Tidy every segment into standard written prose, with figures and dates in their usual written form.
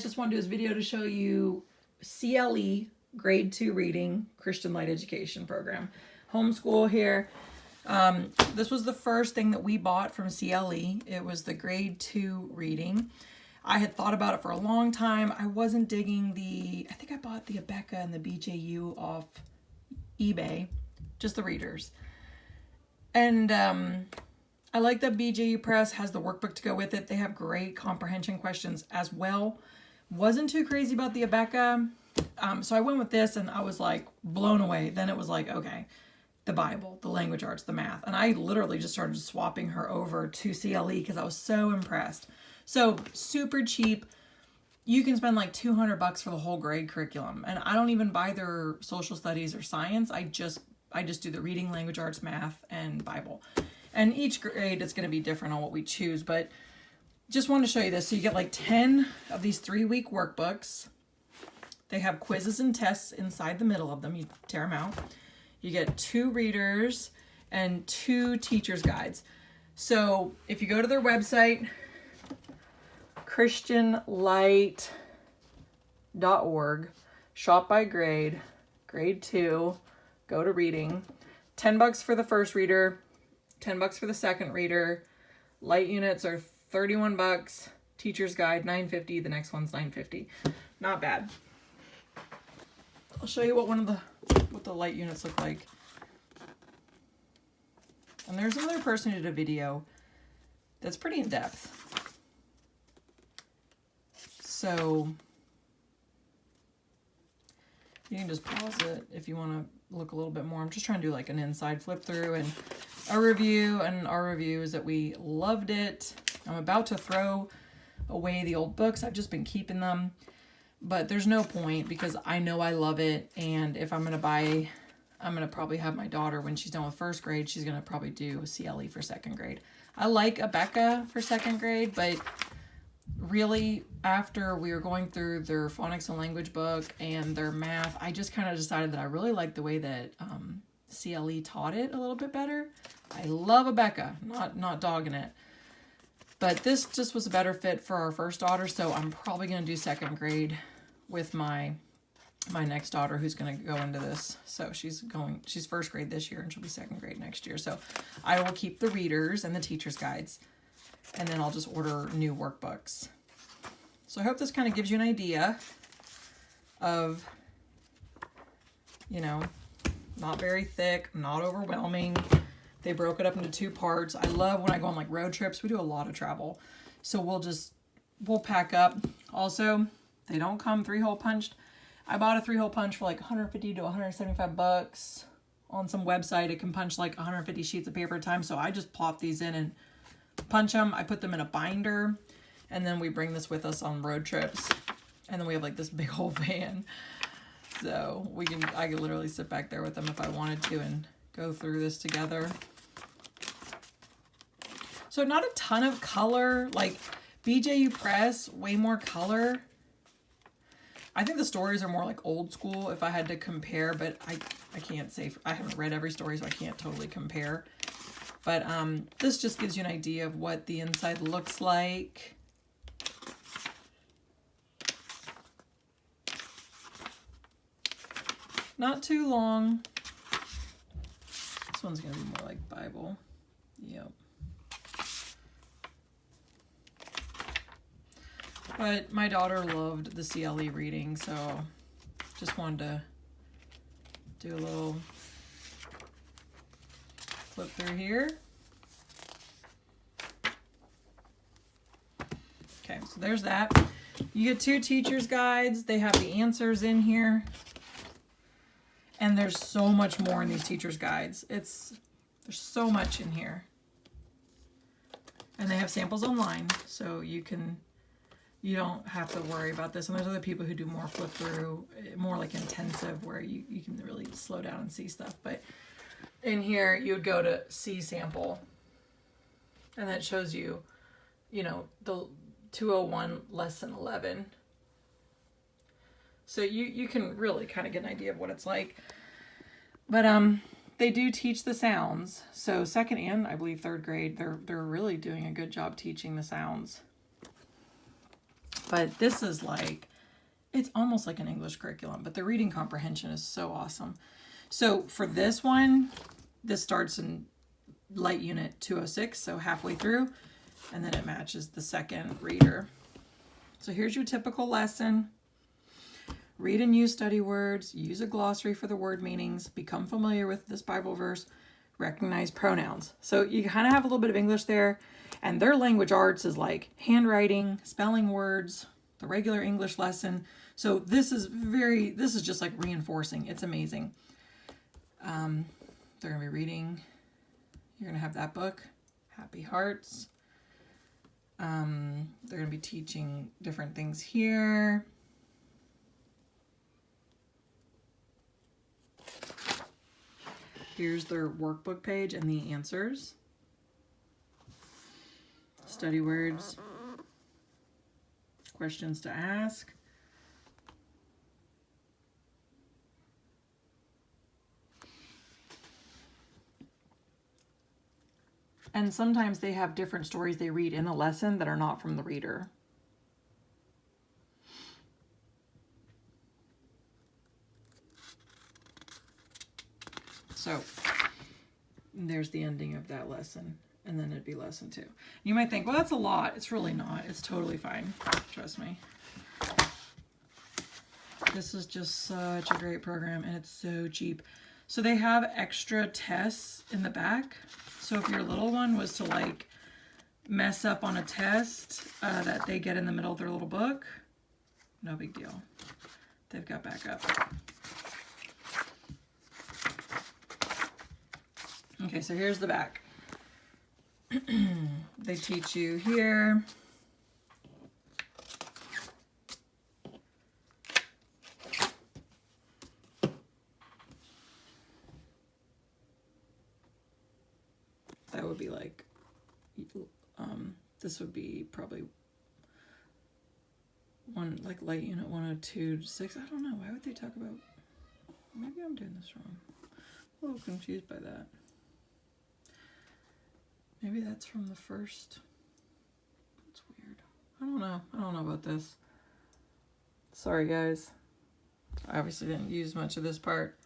just want to do this video to show you CLE grade 2 reading, Christian Light Education program. Homeschool here. This was the first thing that we bought from CLE. It was the grade 2 reading. I had thought about it for a long time. I wasn't digging I think I bought the Abeka and the BJU off eBay, just the readers. And I like that BJU Press has the workbook to go with it. They have great comprehension questions as well. Wasn't too crazy about the Abeka. So I went with this and I was like blown away. Then it was like, okay, the Bible, the language arts, the math. And I literally just started swapping her over to CLE because I was so impressed. So super cheap. You can spend like $200 for the whole grade curriculum. And I don't even buy their social studies or science. I just do the reading, language arts, math, and Bible. And each grade is going to be different on what we choose. But just wanted to show you this. So you get like 10 of these 3-week workbooks. They have quizzes and tests inside the middle of them. You tear them out. You get 2 readers and 2 teacher's guides. So if you go to their website, christianlight.org, shop by grade, grade 2, go to reading. $10 for the first reader, $10 for the second reader. Light units are $31. Teacher's guide $9.50. The next one's $9.50. Not bad. I'll show you what the light units look like. And there's another person who did a video that's pretty in depth. So you can just pause it if you want to look a little bit more. I'm just trying to do like an inside flip through and a review, and our review is that we loved it. I'm about to throw away the old books. I've just been keeping them, but there's no point because I know I love it. And if I'm going to buy, I'm going to probably have my daughter, when she's done with first grade, she's going to probably do CLE for second grade. I like Abeka for second grade, but really after we were going through their phonics and language book and their math, I just kind of decided that I really like the way that CLE taught it a little bit better. I love Abeka, not dogging it, but this just was a better fit for our first daughter. So I'm probably going to do second grade with my next daughter, who's going to go into this. So she's first grade this year and she'll be second grade next year. So I will keep the readers and the teacher's guides, and then I'll just order new workbooks. So I hope this kind of gives you an idea of, not very thick, not overwhelming. They broke it up into 2 parts. I love when I go on like road trips. We do a lot of travel. So we'll pack up. Also, they don't come 3-hole punched. I bought a 3-hole punch for like 150 to 175 bucks on some website. It can punch like 150 sheets of paper at a time. So I just plop these in and punch them. I put them in a binder, and then we bring this with us on road trips. And then we have like this big old van. So I could literally sit back there with them if I wanted to and go through this together. So not a ton of color, like BJU Press, way more color. I think the stories are more like old school if I had to compare, but I can't say, I haven't read every story, so I can't totally compare. But this just gives you an idea of what the inside looks like. Not too long. This one's going to be more like Bible. Yep. But my daughter loved the CLE reading, so just wanted to do a little flip through here. Okay, so there's that. You get 2 teacher's guides. They have the answers in here. And there's so much more in these teacher's guides. There's so much in here. And they have samples online, so you don't have to worry about this. And there's other people who do more flip through, more like intensive, where you can really slow down and see stuff. But in here, you would go to see sample, and that shows you, the 201 lesson 11. So you can really kind of get an idea of what it's like. But they do teach the sounds. So second and I believe third grade, they're really doing a good job teaching the sounds. But this is like, it's almost like an English curriculum, but the reading comprehension is so awesome. So for this one, this starts in Light Unit 206, so halfway through, and then it matches the second reader. So here's your typical lesson. Read and use study words, use a glossary for the word meanings, become familiar with this Bible verse, recognize pronouns. So you kind of have a little bit of English there, and their language arts is like handwriting, spelling words, the regular English lesson. So this is just like reinforcing. It's amazing. They're going to be reading. You're going to have that book, Happy Hearts. They're going to be teaching different things here. Here's their workbook page and the answers. Study words. Questions to ask. And sometimes they have different stories they read in a lesson that are not from the reader. So there's the ending of that lesson, and then it'd be lesson 2. You might think, well, that's a lot. It's really not. It's totally fine. Trust me. This is just such a great program, and it's so cheap. So they have extra tests in the back. So if your little one was to like mess up on a test that they get in the middle of their little book, no big deal. They've got backup. Okay, so here's the back. They teach you here. That would be like, this would be probably like Light Unit 102 to 6. I don't know. Why would they talk about, maybe I'm doing this wrong. I'm a little confused by that. Maybe that's from the first. That's weird. I don't know. I don't know about this. Sorry, guys. I obviously didn't use much of this part.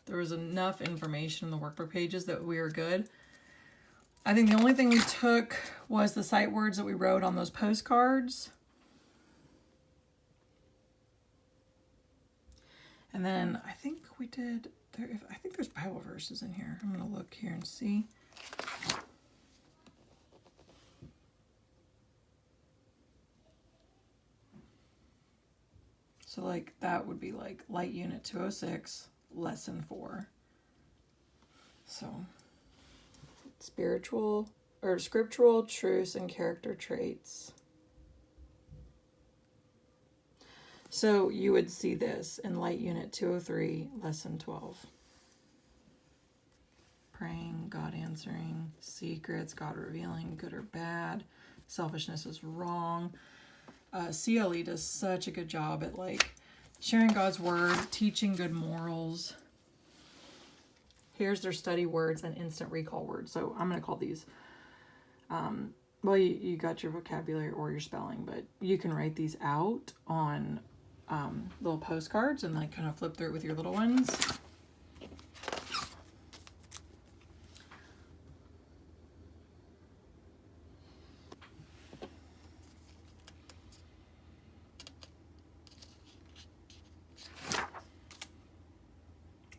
There was enough information in the workbook pages that we were good. I think the only thing we took was the sight words that we wrote on those postcards. And then I think we did, I think there's Bible verses in here. I'm going to look here and see. So like that would be like Light Unit 206, Lesson 4. So spiritual or scriptural truths and character traits. So you would see this in Light Unit 203, Lesson 12. Praying, God answering, secrets, God revealing, good or bad, selfishness is wrong. CLE does such a good job at like sharing God's word, teaching good morals. Here's their study words and instant recall words. So I'm going to call these, well, you got your vocabulary or your spelling, but you can write these out on little postcards and like kind of flip through it with your little ones.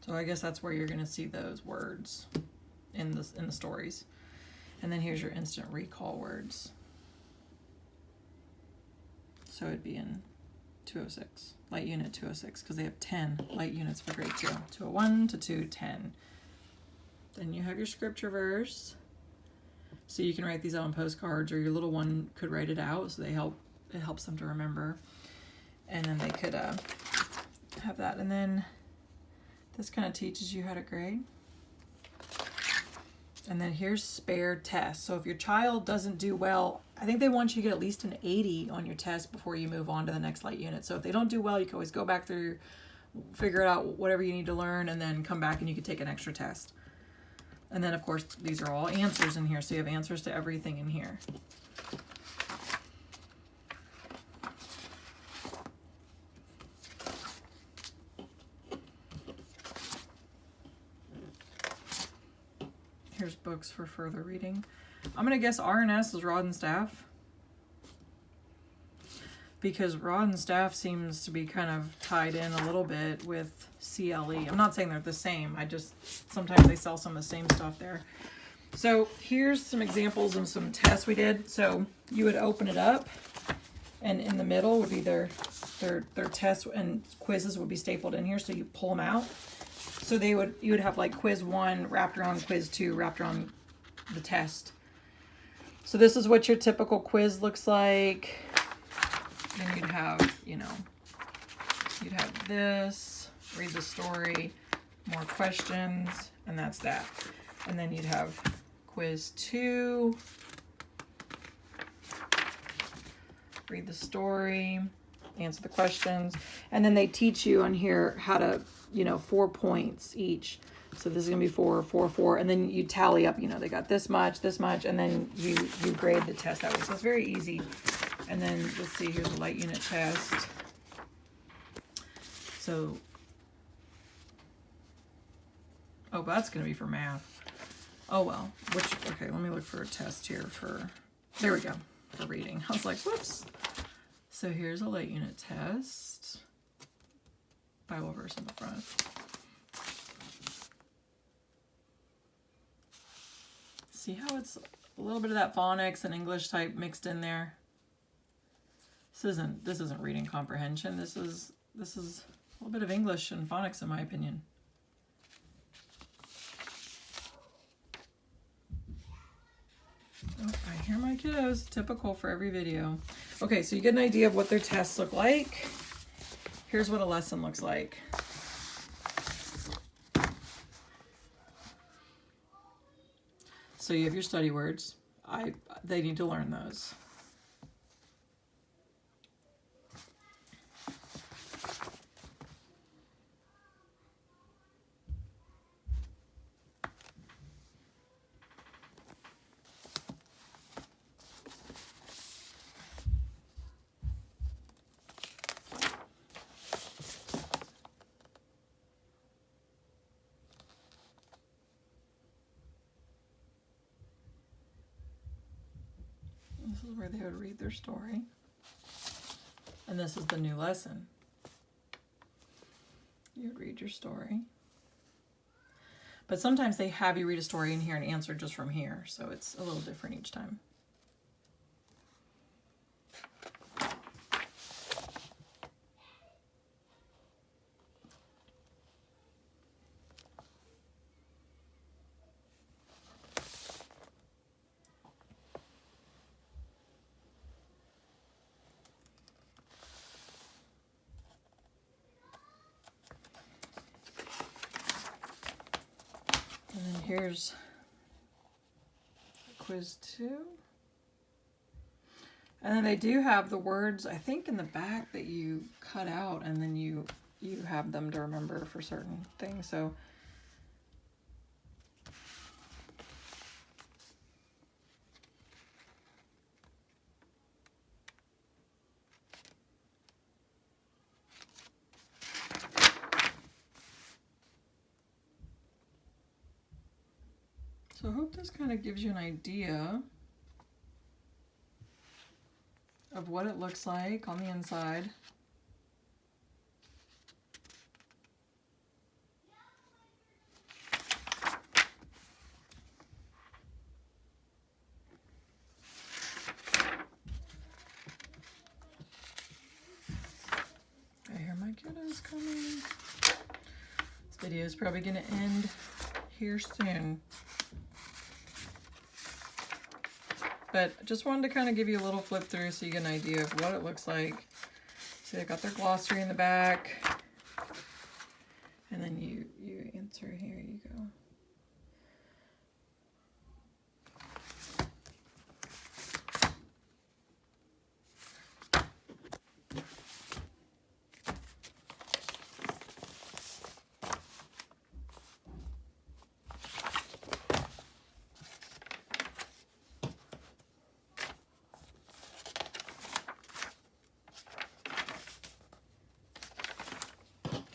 So I guess that's where you're going to see those words in the stories. And then here's your instant recall words. So it'd be in 206, Light Unit 206, because they have 10 light units for grade 2. 201 to 210. Then you have your scripture verse. So you can write these out on postcards, or your little one could write it out, so it helps them to remember. And then they could have that. And then this kind of teaches you how to grade. And then here's spare tests. So if your child doesn't do well, I think they want you to get at least an 80 on your test before you move on to the next light unit. So if they don't do well, you can always go back through, figure out whatever you need to learn, and then come back and you can take an extra test. And then of course, these are all answers in here. So you have answers to everything in here. Here's books for further reading. I'm going to guess R and S is rod and staff. Because rod and staff seems to be kind of tied in a little bit with CLE. I'm not saying they're the same. I just, sometimes they sell some of the same stuff there. So here's some examples of some tests we did. So you would open it up, and in the middle would be their tests, and quizzes would be stapled in here. So you pull them out. So you would have like quiz 1 wrapped around quiz 2 wrapped around the test. So this is what your typical quiz looks like. Then you'd have, you'd have this, read the story, more questions, and that's that. And then you'd have quiz 2, read the story, answer the questions, and then they teach you on here how to, 4 points each. So this is gonna be 4, 4, 4, and then you tally up, they got this much, and then you grade the test that way. So it's very easy. And then let's see, here's a light unit test. So, oh, but that's gonna be for math. Oh well, okay, let me look for a test here there we go, for reading. I was like, whoops. So here's a light unit test. Bible verse in the front. See how it's a little bit of that phonics and English type mixed in there? This isn't reading comprehension. This is a little bit of English and phonics, in my opinion. Oh, I hear my kiddos. Typical for every video. Okay, so you get an idea of what their tests look like. Here's what a lesson looks like. So you have your study words. They need to learn those. This is where they would read their story. And this is the new lesson. You would read your story. But sometimes they have you read a story in here and answer just from here. So it's a little different each time. And then here's quiz 2. And then they do have the words, I think, in the back that you cut out, and then you have them to remember for certain things. So I hope this kind of gives you an idea of what it looks like on the inside. I hear my kiddos coming. This video is probably going to end here soon. But I just wanted to kind of give you a little flip through so you get an idea of what it looks like. See, they got their glossary in the back. And then you answer, here you go.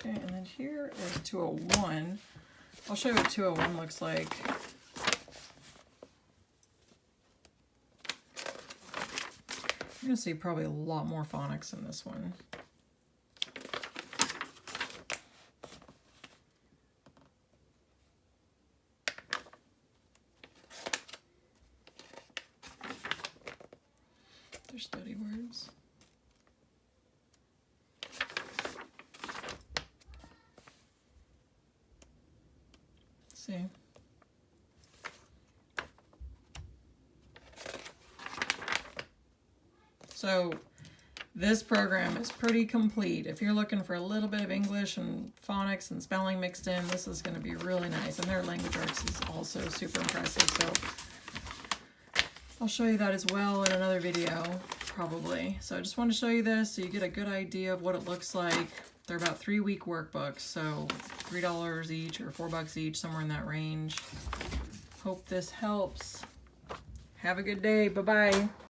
Okay, and then here is 201. I'll show you what 201 looks like. You're going to see probably a lot more phonics in this one. They're study words. Let's see. So this program is pretty complete. If you're looking for a little bit of English and phonics and spelling mixed in, this is going to be really nice. And their language arts is also super impressive. So I'll show you that as well in another video, probably. So I just want to show you this so you get a good idea of what it looks like. They're about 3-week workbooks, so $3 each or $4 each, somewhere in that range. Hope this helps. Have a good day. Bye-bye.